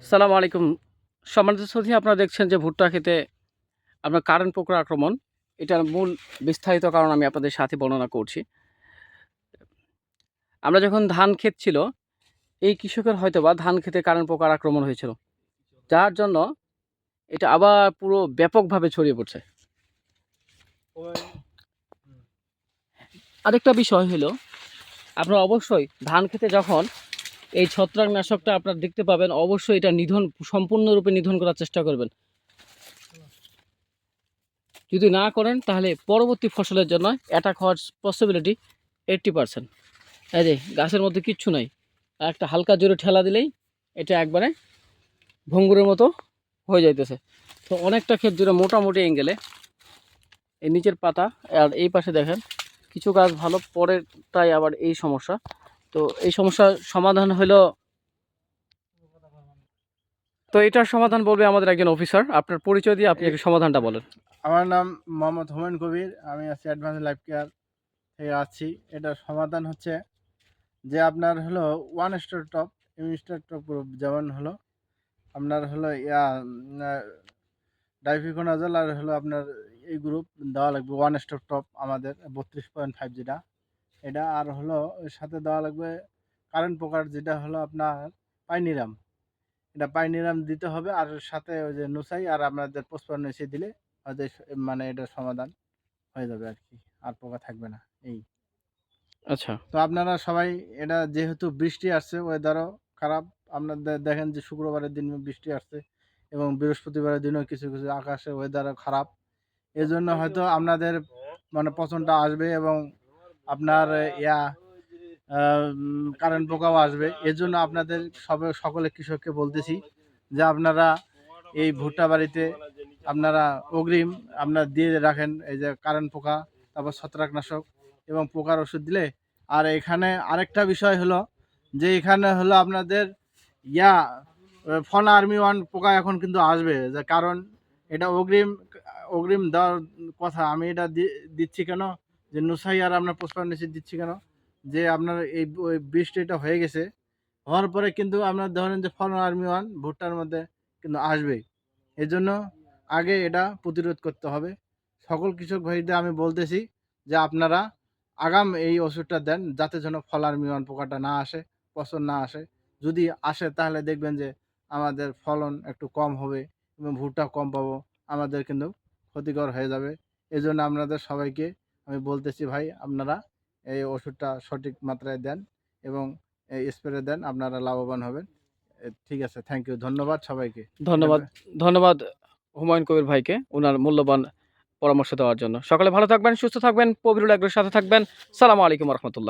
সালামু আলাইকুম। সম্মানিত শ্রোতা, আপনারা দেখছেন যে ভুট্টা খেতে আপনার কারেন্ট পোকার আক্রমণ। এটার মূল বিস্তারিত কারণ আমি আপনাদের সাথে বর্ণনা করছি। আমরা যখন ধান ক্ষেত ছিল, এই কৃষকের হয়তোবা ধান খেতে কারেন্ট পোকার আক্রমণ হয়েছিল, যার জন্য এটা আবার পুরো ব্যাপকভাবে ছড়িয়ে পড়ছে। আরেকটা বিষয় হলো, আপনারা অবশ্যই ধান খেতে যখন এই ছত্রাকনাশকটা আপনারা দেখতে পাবেন, অবশ্যই এটা সম্পূর্ণরূপে নিধন করার চেষ্টা করবেন। যদি না করেন তাহলে পরবর্তী ফসলের জন্য অ্যাটাক হওয়ার পসিবিলিটি 80%। এই যে গাছের মধ্যে কিচ্ছু নাই, আর একটা হালকা জোরে ঠেলা দিলেই এটা একবারে ভঙ্গুরের মতো হয়ে যাইতেছে। তো অনেকটা ক্ষেত জুড়ে মোটামুটি অ্যাঙ্গেলে এই নিচের পাতা, আর এই পাশে দেখেন কিছু গাছ ভালো, পরেরটাই আবার এই সমস্যা। তো এই সমস্যার সমাধান হলো, তো এটার সমাধান বলবে আমাদের একজন অফিসার। আপনার পরিচয় দিয়ে আপনি একটু সমাধানটা বলেন। আমার নাম মোহাম্মদ হুমায়ুন কবির। আমি আছি অ্যাডভান্স লাইফ কেয়ার থেকে আছি। এটার সমাধান হচ্ছে যে আপনার হলো one star top, star top group, যেমন হলো আপনার হলো ডাইফিকোনাজল, আর হলো আপনার এই গ্রুপ দেওয়া লাগবে। ওয়ান স্টার টপ আমাদের 32.5 যেটা, এটা আর হলো এর সাথে দেওয়া লাগবে কারেন্ট পোকার যেটা হলো আপনার পাইনিরাম। এটা পাইনিরাম দিতে হবে, আর সাথে ওই যে নুসাই আর আপনাদের পোস্টপান এসে দিলে ওদের মানে এটার সমাধান হয়ে যাবে আর কি, আর পোকা থাকবে না। এই আচ্ছা, তো আপনারা সবাই, এটা যেহেতু বৃষ্টি আসছে, ওয়েদারও খারাপ। আপনাদের দেখেন যে শুক্রবারের দিন বৃষ্টি আসছে এবং বৃহস্পতিবারের দিনও কিছু কিছু আকাশে ওয়েদারও খারাপ। এই জন্য হয়তো আপনাদের মানে পচনটা আসবে এবং আপনার ইয়া কারেন্ট পোকাও আসবে। এর জন্য আপনাদের সকলে কৃষককে বলতেছি যে আপনারা এই ভুট্টা বাড়িতে আপনারা অগ্রিম আপনারা দিয়ে রাখেন এই যে কারেন্ট পোকা, তারপর ছত্রাকনাশক এবং পোকার ওষুধ দিলে। আর এখানে আরেকটা বিষয় হলো যে এখানে হলো আপনাদের ইয়া ফন আর্মি ওয়ান পোকা এখন কিন্তু আসবে, যে কারণ এটা অগ্রিম অগ্রিম দেওয়ার কথা। আমি এটা দিচ্ছি কেন, যে নুসাই আর আপনার পুষ্পান্বেষী দিচ্ছি কেন, যে আপনার এই বৃষ্টিটা হয়ে গেছে, হওয়ার পরে কিন্তু আপনার ধরেন যে ফন আর্মি ওয়ান ভুট্টার মধ্যে কিন্তু আসবেই। এই জন্য আগে এটা প্রতিরোধ করতে হবে। সকল কৃষক ভাইদের আমি বলতেছি যে আপনারা আগাম এই ওষুধটা দেন, যাতে যেন ফলার মিওয়ান পোকাটা না আসে, পচন না আসে। যদি আসে তাহলে দেখবেন যে আমাদের ফলন একটু কম হবে এবং ভুট্টা কম পাবো, আমাদের কিন্তু ক্ষতিকর হয়ে যাবে। এই জন্য আপনাদের সবাইকে আমি বলতেছি, ভাই আপনারা এই ওষুধটা সঠিক মাত্রায় দেন এবং এই স্প্রে দেন, আপনারা লাভবান হবেন। ঠিক আছে, থ্যাংক ইউ, ধন্যবাদ সবাইকে। এটা ধন্যবাদ। ধন্যবাদ হুমায়ুন কবির ভাইকে ওনার মূল্যবান পরামর্শ দেওয়ার জন্য। সকালে ভালো থাকবেন, সুস্থ থাকবেন, পবিত্র লাগবে সাথে থাকবেন। সালামু আলাইকুম রহমতুল্লাহ।